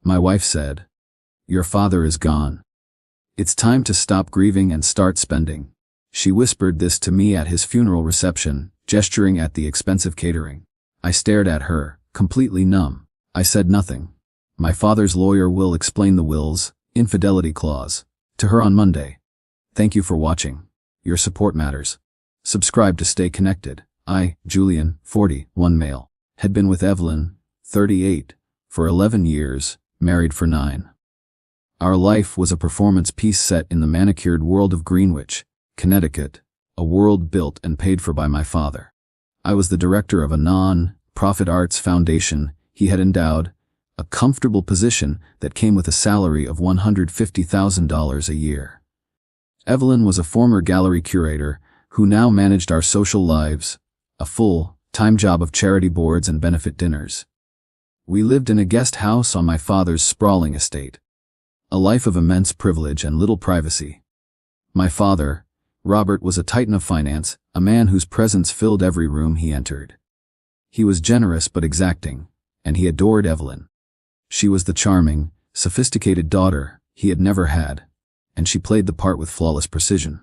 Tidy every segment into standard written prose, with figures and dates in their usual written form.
My wife said, "Your father is gone. It's time to stop grieving and start spending." She whispered this to me at his funeral reception, gesturing at the expensive catering. I stared at her, completely numb. I said nothing. My father's lawyer will explain the will's infidelity clause to her on Monday. Thank you for watching. Your support matters. Subscribe to stay connected. I, Julian, 41 male, had been with Evelyn, 38, for 11 years, married for 9. Our life was a performance piece set in the manicured world of Greenwich, Connecticut, a world built and paid for by my father. I was the director of a non-profit arts foundation he had endowed, a comfortable position that came with a salary of $150,000 a year. Evelyn was a former gallery curator who now managed our social lives, a full-time job of charity boards and benefit dinners. We lived in a guest house on my father's sprawling estate. A life of immense privilege and little privacy. My father, Robert, was a titan of finance, a man whose presence filled every room he entered. He was generous but exacting, and he adored Evelyn. She was the charming, sophisticated daughter he had never had, and she played the part with flawless precision.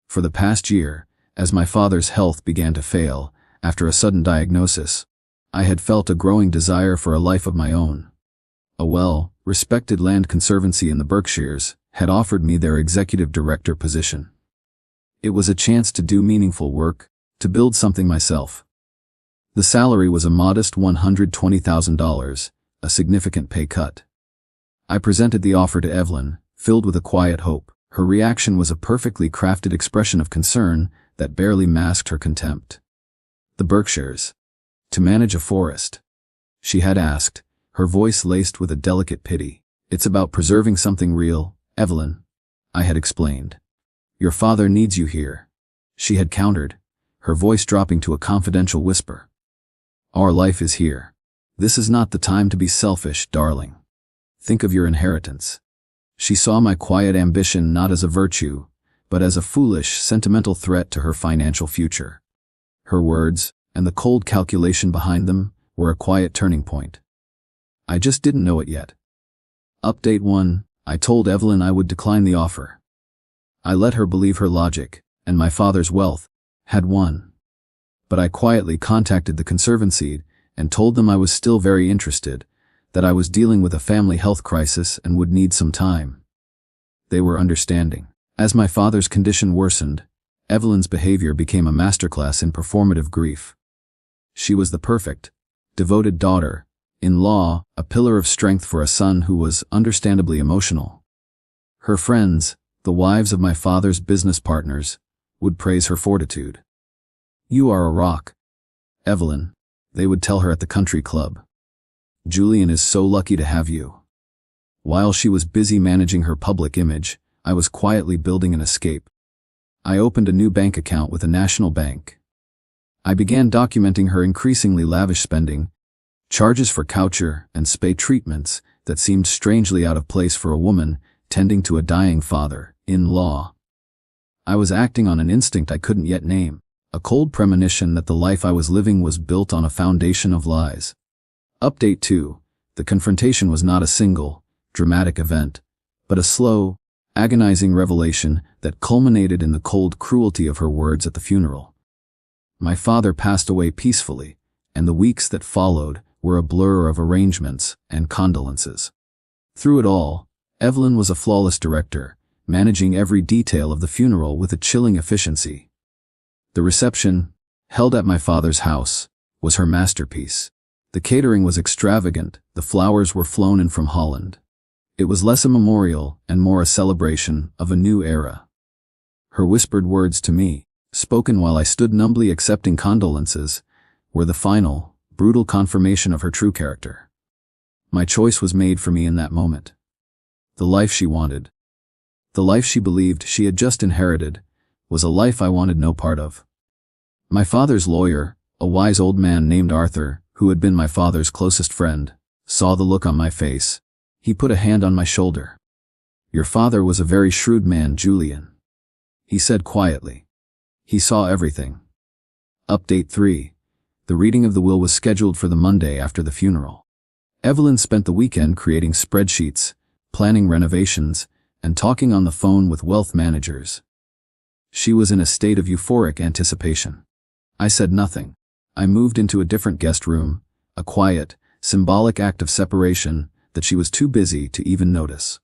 For the past year, as my father's health began to fail, after a sudden diagnosis, I had felt a growing desire for a life of my own. A well-respected land conservancy in the Berkshires had offered me their executive director position. It was a chance to do meaningful work, to build something myself. The salary was a modest $120,000, a significant pay cut. I presented the offer to Evelyn, filled with a quiet hope. Her reaction was a perfectly crafted expression of concern that barely masked her contempt. The Berkshires. To manage a forest? She had asked, her voice laced with a delicate pity. It's about preserving something real, Evelyn, I had explained. Your father needs you here, she had countered, her voice dropping to a confidential whisper. Our life is here. This is not the time to be selfish, darling. Think of your inheritance. She saw my quiet ambition not as a virtue, but as a foolish, sentimental threat to her financial future. Her words, and the cold calculation behind them, were a quiet turning point. I just didn't know it yet. Update 1. I told Evelyn I would decline the offer. I let her believe her logic, and my father's wealth, had won. But I quietly contacted the conservancy and told them I was still very interested, that I was dealing with a family health crisis and would need some time. They were understanding. As my father's condition worsened, Evelyn's behavior became a masterclass in performative grief. She was the perfect, devoted daughter-in-law, a pillar of strength for a son who was understandably emotional. Her friends, the wives of my father's business partners, would praise her fortitude. "You are a rock, Evelyn," they would tell her at the country club. "Julian is so lucky to have you." While she was busy managing her public image, I was quietly building an escape. I opened a new bank account with a national bank. I began documenting her increasingly lavish spending, charges for couture and spa treatments that seemed strangely out of place for a woman tending to a dying father-in-law. I was acting on an instinct I couldn't yet name, a cold premonition that the life I was living was built on a foundation of lies. Update 2. The confrontation was not a single, dramatic event, but a slow, agonizing revelation that culminated in the cold cruelty of her words at the funeral. My father passed away peacefully, and the weeks that followed were a blur of arrangements and condolences. Through it all, Evelyn was a flawless director, managing every detail of the funeral with a chilling efficiency. The reception, held at my father's house, was her masterpiece. The catering was extravagant, the flowers were flown in from Holland. It was less a memorial and more a celebration of a new era. Her whispered words to me, spoken while I stood numbly accepting condolences, were the final, brutal confirmation of her true character. My choice was made for me in that moment. The life she wanted, the life she believed she had just inherited, was a life I wanted no part of. My father's lawyer, a wise old man named Arthur, who had been my father's closest friend, saw the look on my face. He put a hand on my shoulder. "Your father was a very shrewd man, Julian," he said quietly. "He saw everything." Update 3. The reading of the will was scheduled for the Monday after the funeral. Evelyn spent the weekend creating spreadsheets, planning renovations, and talking on the phone with wealth managers. She was in a state of euphoric anticipation. I said nothing. I moved into a different guest room, a quiet, symbolic act of separation that she was too busy to even notice.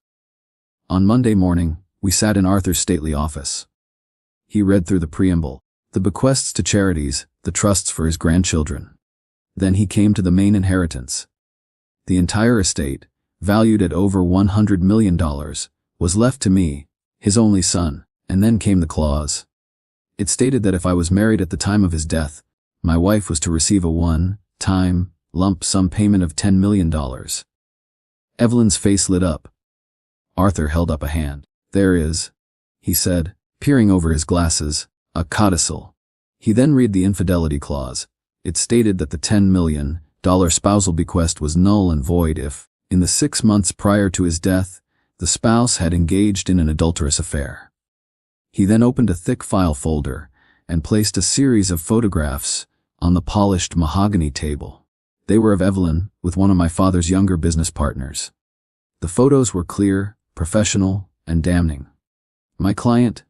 On Monday morning, we sat in Arthur's stately office. He read through the preamble, the bequests to charities, the trusts for his grandchildren. Then he came to the main inheritance. The entire estate, valued at over $100 million, was left to me, his only son, and then came the clause. It stated that if I was married at the time of his death, my wife was to receive a one-time, lump sum payment of $10 million. Evelyn's face lit up. Arthur held up a hand. There is, he said, peering over his glasses, a codicil. He then read the infidelity clause. It stated that the $10 million spousal bequest was null and void if, in the 6 months prior to his death, the spouse had engaged in an adulterous affair. He then opened a thick file folder and placed a series of photographs on the polished mahogany table. They were of Evelyn with one of my father's younger business partners. The photos were clear, professional, and damning. My client,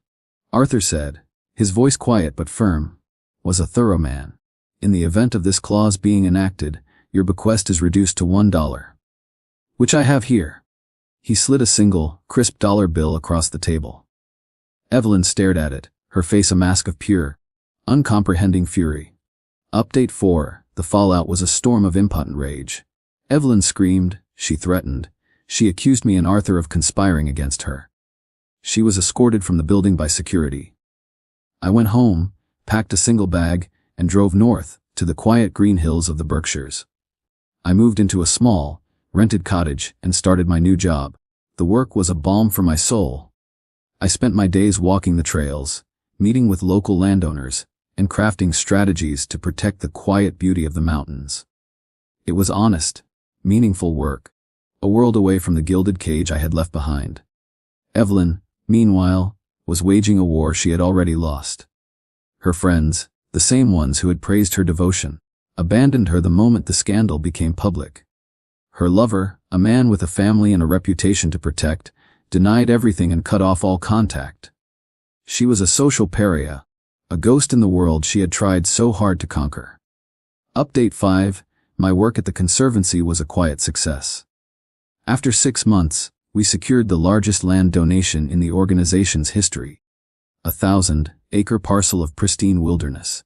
Arthur said, his voice quiet but firm, was a thorough man. In the event of this clause being enacted, your bequest is reduced to $1. Which I have here. He slid a single, crisp dollar bill across the table. Evelyn stared at it, her face a mask of pure, uncomprehending fury. Update 4, the fallout was a storm of impotent rage. Evelyn screamed, she threatened, she accused me and Arthur of conspiring against her. She was escorted from the building by security. I went home, packed a single bag, and drove north, to the quiet green hills of the Berkshires. I moved into a small, rented cottage and started my new job. The work was a balm for my soul. I spent my days walking the trails, meeting with local landowners, and crafting strategies to protect the quiet beauty of the mountains. It was honest, meaningful work, a world away from the gilded cage I had left behind. Evelyn, meanwhile, was waging a war she had already lost. Her friends, the same ones who had praised her devotion, abandoned her the moment the scandal became public. Her lover, a man with a family and a reputation to protect, denied everything and cut off all contact. She was a social pariah, a ghost in the world she had tried so hard to conquer. Update 5, my work at the Conservancy was a quiet success. After 6 months, we secured the largest land donation in the organization's history. A 1,000-acre parcel of pristine wilderness.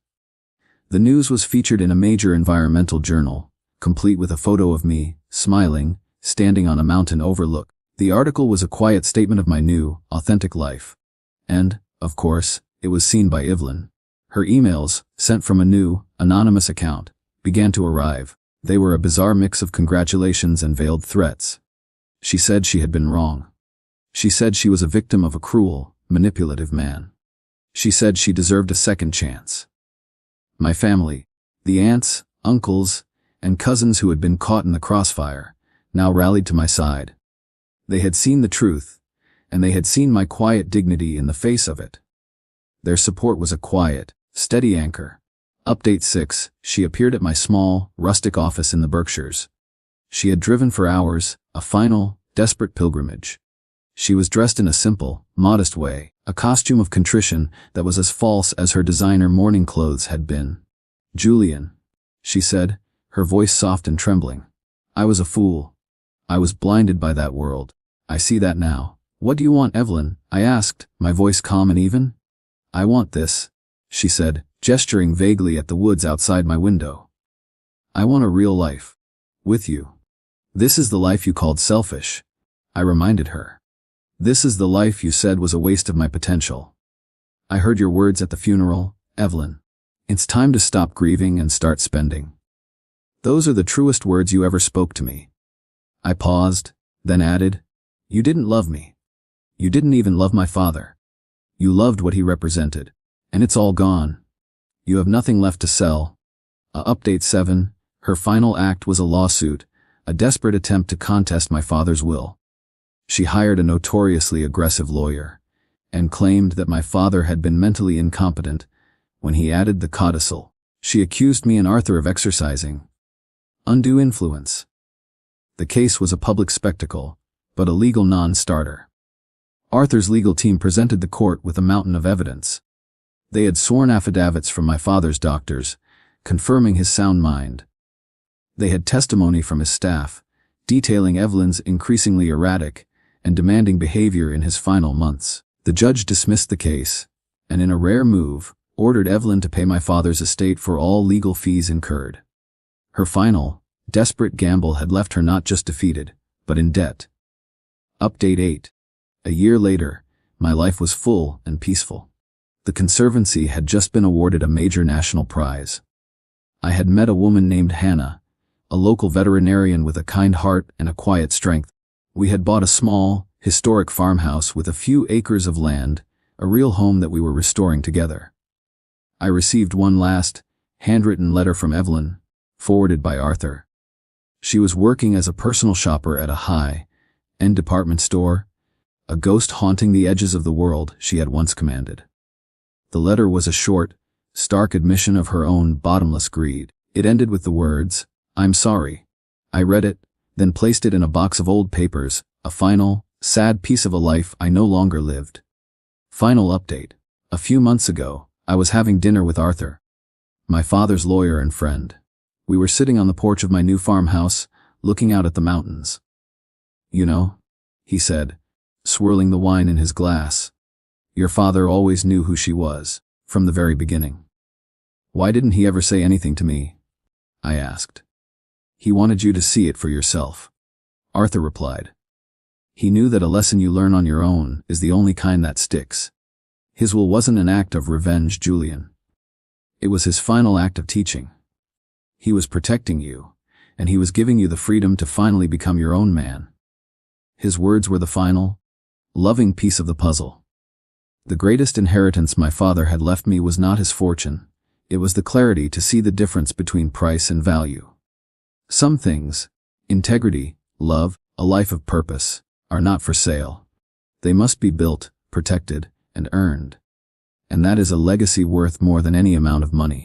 The news was featured in a major environmental journal, complete with a photo of me, smiling, standing on a mountain overlook. The article was a quiet statement of my new, authentic life. And, of course, it was seen by Evelyn. Her emails, sent from a new, anonymous account, began to arrive. They were a bizarre mix of congratulations and veiled threats. She said she had been wrong. She said she was a victim of a cruel, manipulative man. She said she deserved a second chance. My family, the aunts, uncles, and cousins who had been caught in the crossfire, now rallied to my side. They had seen the truth, and they had seen my quiet dignity in the face of it. Their support was a quiet, steady anchor. Update 6, she appeared at my small, rustic office in the Berkshires. She had driven for hours, a final, desperate pilgrimage. She was dressed in a simple, modest way, a costume of contrition that was as false as her designer mourning clothes had been. Julian, she said, her voice soft and trembling. I was a fool. I was blinded by that world. I see that now. What do you want, Evelyn? I asked, my voice calm and even. I want this, she said, gesturing vaguely at the woods outside my window. I want a real life. With you. This is the life you called selfish, I reminded her. This is the life you said was a waste of my potential. I heard your words at the funeral, Evelyn. It's time to stop grieving and start spending. Those are the truest words you ever spoke to me. I paused, then added, you didn't love me. You didn't even love my father. You loved what he represented, and it's all gone. You have nothing left to sell. Update 7, her final act was a lawsuit, a desperate attempt to contest my father's will. She hired a notoriously aggressive lawyer, and claimed that my father had been mentally incompetent when he added the codicil. She accused me and Arthur of exercising undue influence. The case was a public spectacle, but a legal non-starter. Arthur's legal team presented the court with a mountain of evidence. They had sworn affidavits from my father's doctors, confirming his sound mind. They had testimony from his staff, detailing Evelyn's increasingly erratic and demanding behavior in his final months. The judge dismissed the case, and in a rare move, ordered Evelyn to pay my father's estate for all legal fees incurred. Her final, desperate gamble had left her not just defeated, but in debt. Update 8. A year later, my life was full and peaceful. The Conservancy had just been awarded a major national prize. I had met a woman named Hannah, a local veterinarian with a kind heart and a quiet strength. We had bought a small, historic farmhouse with a few acres of land, a real home that we were restoring together. I received one last, handwritten letter from Evelyn, forwarded by Arthur. She was working as a personal shopper at a high-end department store, a ghost haunting the edges of the world she had once commanded. The letter was a short, stark admission of her own bottomless greed. It ended with the words, "I'm sorry." I read it, then placed it in a box of old papers, a final, sad piece of a life I no longer lived. Final update. A few months ago, I was having dinner with Arthur, my father's lawyer and friend. We were sitting on the porch of my new farmhouse, looking out at the mountains. "You know," he said, swirling the wine in his glass, "your father always knew who she was, from the very beginning." "Why didn't he ever say anything to me?" I asked. "He wanted you to see it for yourself," Arthur replied. "He knew that a lesson you learn on your own is the only kind that sticks." His will wasn't an act of revenge, Julian. It was his final act of teaching. He was protecting you, and he was giving you the freedom to finally become your own man. His words were the final, loving piece of the puzzle. The greatest inheritance my father had left me was not his fortune. It was the clarity to see the difference between price and value. Some things, integrity, love, a life of purpose, are not for sale. They must be built, protected, and earned. And that is a legacy worth more than any amount of money.